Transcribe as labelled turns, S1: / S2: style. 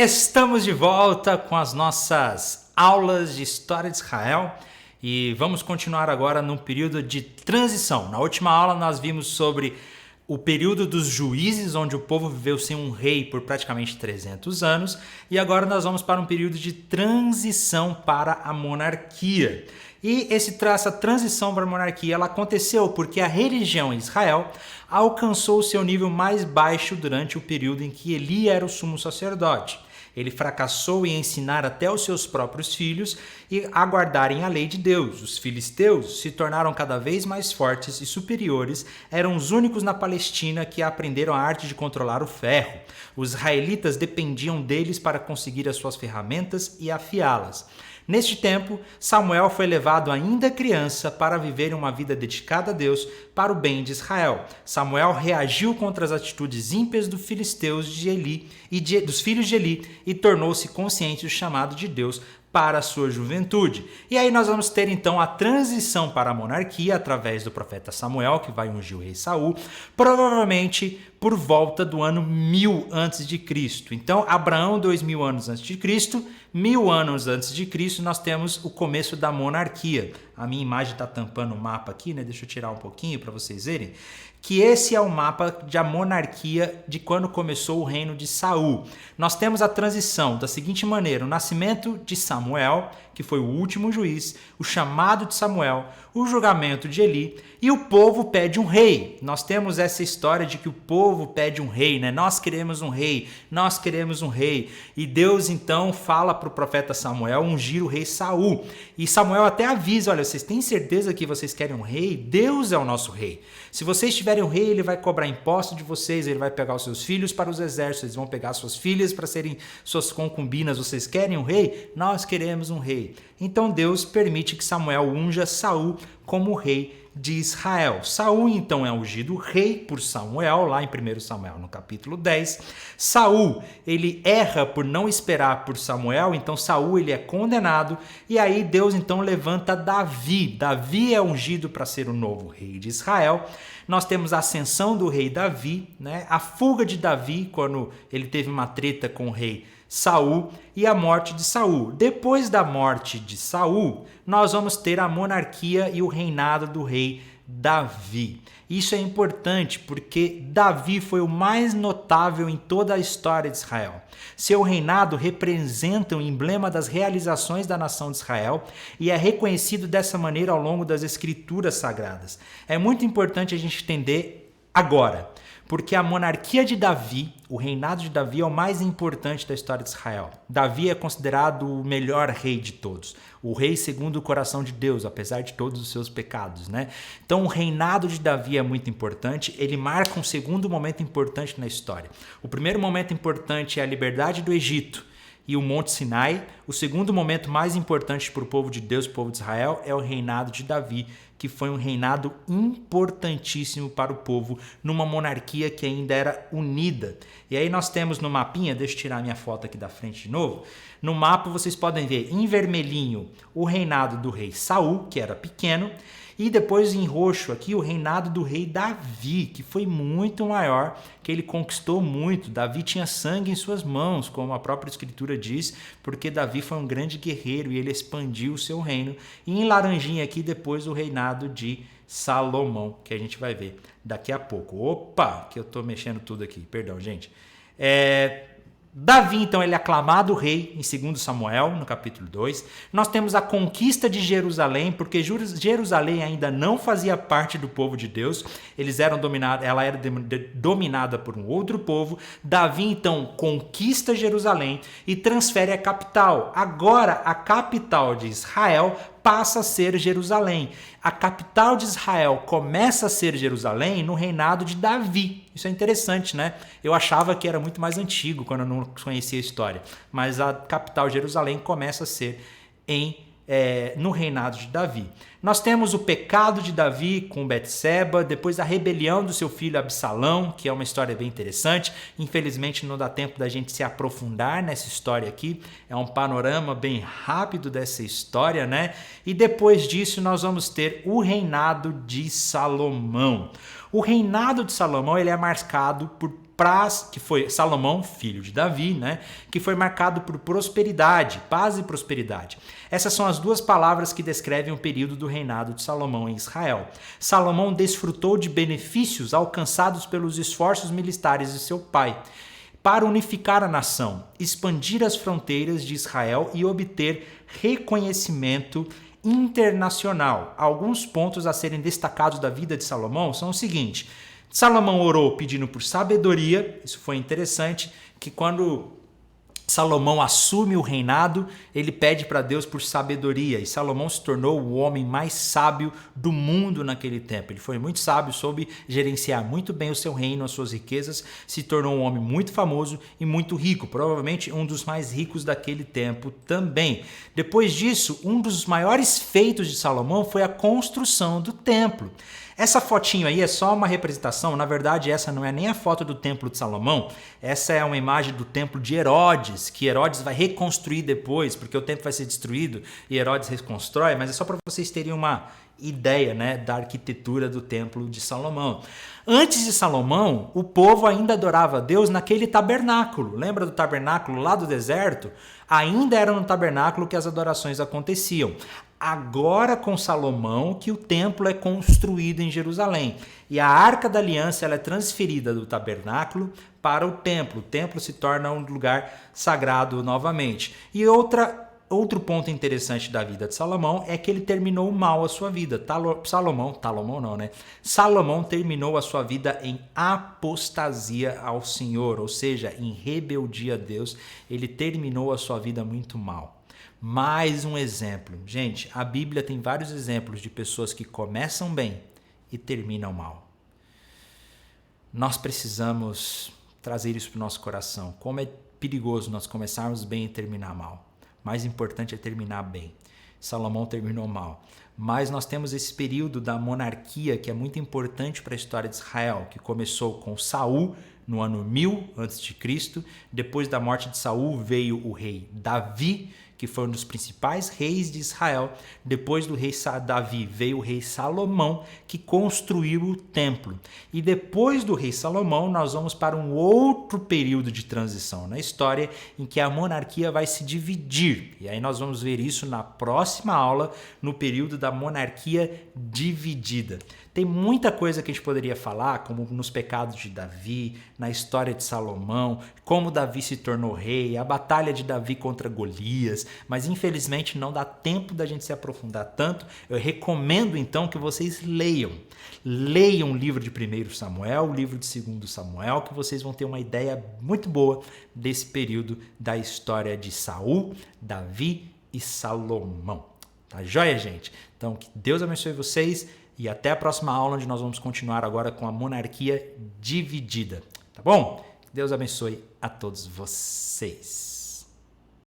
S1: Estamos de volta com as nossas aulas de história de Israel e vamos continuar agora num período de transição. Na última aula nós vimos sobre o período dos juízes, onde o povo viveu sem um rei por praticamente 300 anos, e agora nós vamos para um período de transição para a monarquia. E essa transição para a monarquia ela aconteceu porque a religião em Israel alcançou o seu nível mais baixo durante o período em que Eli era o sumo sacerdote. Ele fracassou em ensinar até os seus próprios filhos a guardarem a lei de Deus. Os filisteus se tornaram cada vez mais fortes e superiores, eram os únicos na Palestina que aprenderam a arte de controlar o ferro. Os israelitas dependiam deles para conseguir as suas ferramentas e afiá-las. Neste tempo, Samuel foi levado ainda criança para viver uma vida dedicada a Deus para o bem de Israel. Samuel reagiu contra as atitudes ímpias dos filisteus de Eli dos filhos de Eli e tornou-se consciente do chamado de Deus para a sua juventude. E aí nós vamos ter então a transição para a monarquia através do profeta Samuel, que vai ungir o rei Saul, provavelmente por volta do ano 1000 a.C. Então, Abraão, 2000 anos antes de Cristo, 1000 anos antes de Cristo, nós temos o começo da monarquia. A minha imagem está tampando o mapa aqui, né? Deixa eu tirar um pouquinho para vocês verem. Que esse é o mapa da monarquia de quando começou o reino de Saul. Nós temos a transição da seguinte maneira: o nascimento de Samuel, que foi o último juiz, o chamado de Samuel, o julgamento de Eli e o povo pede um rei. Nós temos essa história de que o povo pede um rei, né? Nós queremos um rei, nós queremos um rei. E Deus então fala para o profeta Samuel ungir o rei Saul. E Samuel até avisa: olha, vocês têm certeza que vocês querem um rei? Deus é o nosso rei. Se vocês tiverem um rei, ele vai cobrar imposto de vocês, ele vai pegar os seus filhos para os exércitos, eles vão pegar suas filhas para serem suas concubinas. Vocês querem um rei? Nós queremos um rei. Então Deus permite que Samuel unja Saul como rei de Israel. Saul então é ungido rei por Samuel, lá em 1 Samuel, no capítulo 10. Saul, ele erra por não esperar por Samuel, então Saul ele é condenado, e aí Deus então levanta Davi. Davi é ungido para ser o novo rei de Israel. Nós temos a ascensão do rei Davi, né? A fuga de Davi, quando ele teve uma treta com o rei Saul, e a morte de Saul. Depois da morte de Saul, nós vamos ter a monarquia e o reinado do rei Davi. Isso é importante porque Davi foi o mais notável em toda a história de Israel. Seu reinado representa o emblema das realizações da nação de Israel e é reconhecido dessa maneira ao longo das escrituras sagradas. É muito importante a gente entender agora, porque a monarquia de Davi, o reinado de Davi é o mais importante da história de Israel. Davi é considerado o melhor rei de todos, o rei segundo o coração de Deus, apesar de todos os seus pecados, né? Então o reinado de Davi é muito importante, ele marca um segundo momento importante na história. O primeiro momento importante é a liberdade do Egito e o Monte Sinai. O segundo momento mais importante para o povo de Deus, o povo de Israel, é o reinado de Davi, que foi um reinado importantíssimo para o povo, numa monarquia que ainda era unida. E aí nós temos no mapinha, deixa eu tirar minha foto aqui da frente de novo, no mapa vocês podem ver em vermelhinho o reinado do rei Saul, que era pequeno, e depois em roxo aqui o reinado do rei Davi, que foi muito maior, que ele conquistou muito. Davi tinha sangue em suas mãos, como a própria escritura diz, porque Davi foi um grande guerreiro e ele expandiu o seu reino. E em laranjinha aqui depois o reinado de Salomão, que a gente vai ver daqui a pouco. Opa, que eu tô mexendo tudo aqui, perdão, gente. Davi, então, ele é aclamado rei em 2 Samuel, no capítulo 2. Nós temos a conquista de Jerusalém, porque Jerusalém ainda não fazia parte do povo de Deus. Ela era dominada por um outro povo. Davi, então, conquista Jerusalém e transfere a capital. Agora, a capital de Israel passa a ser Jerusalém. A capital de Israel começa a ser Jerusalém no reinado de Davi. Isso é interessante, né? Eu achava que era muito mais antigo quando eu não conhecia a história. Mas a capital Jerusalém começa a ser no reinado de Davi. Nós temos o pecado de Davi com Betseba, depois a rebelião do seu filho Absalão, que é uma história bem interessante. Infelizmente não dá tempo da gente se aprofundar nessa história aqui. É um panorama bem rápido dessa história, né? E depois disso nós vamos ter o reinado de Salomão. O reinado de Salomão ele é marcado por que foi Salomão, filho de Davi, né? Que foi marcado por prosperidade, paz e prosperidade. Essas são as duas palavras que descrevem o período do reinado de Salomão em Israel. Salomão desfrutou de benefícios alcançados pelos esforços militares de seu pai para unificar a nação, expandir as fronteiras de Israel e obter reconhecimento internacional. Alguns pontos a serem destacados da vida de Salomão são o seguinte: Salomão orou pedindo por sabedoria. Isso foi interessante, que quando Salomão assume o reinado, ele pede para Deus por sabedoria, e Salomão se tornou o homem mais sábio do mundo naquele tempo. Ele foi muito sábio, soube gerenciar muito bem o seu reino, as suas riquezas, se tornou um homem muito famoso e muito rico, provavelmente um dos mais ricos daquele tempo também. Depois disso, um dos maiores feitos de Salomão foi a construção do templo. Essa fotinho aí é só uma representação, na verdade essa não é nem a foto do templo de Salomão, essa é uma imagem do templo de Herodes, que Herodes vai reconstruir depois, porque o templo vai ser destruído e Herodes reconstrói, mas é só para vocês terem uma ideia, né, da arquitetura do templo de Salomão. Antes de Salomão, o povo ainda adorava a Deus naquele tabernáculo. Lembra do tabernáculo lá do deserto? Ainda era no tabernáculo que as adorações aconteciam. Agora, com Salomão, que o templo é construído em Jerusalém. E a Arca da Aliança ela é transferida do tabernáculo para o templo. O templo se torna um lugar sagrado novamente. E outro ponto interessante da vida de Salomão é que ele terminou mal a sua vida. Salomão terminou a sua vida em apostasia ao Senhor, ou seja, em rebeldia a Deus. Ele terminou a sua vida muito mal. Mais um exemplo. Gente, a Bíblia tem vários exemplos de pessoas que começam bem e terminam mal. Nós precisamos trazer isso para o nosso coração. Como é perigoso nós começarmos bem e terminar mal. Mais importante é terminar bem. Salomão terminou mal. Mas nós temos esse período da monarquia que é muito importante para a história de Israel, que começou com Saul no ano 1000 a.C. Depois da morte de Saul veio o rei Davi, que foi um dos principais reis de Israel. Depois do rei Davi veio o rei Salomão, que construiu o templo. E depois do rei Salomão, nós vamos para um outro período de transição na história, em que a monarquia vai se dividir. E aí nós vamos ver isso na próxima aula, no período da monarquia dividida. Tem muita coisa que a gente poderia falar, como nos pecados de Davi, na história de Salomão, como Davi se tornou rei, a batalha de Davi contra Golias, mas infelizmente não dá tempo da gente se aprofundar tanto. Eu recomendo então que vocês leiam. Leiam o livro de 1 Samuel, o livro de 2 Samuel, que vocês vão ter uma ideia muito boa desse período da história de Saul, Davi e Salomão. Tá joia, gente? Então, que Deus abençoe vocês e até a próxima aula, onde nós vamos continuar agora com a monarquia dividida. Tá bom? Deus abençoe a todos vocês.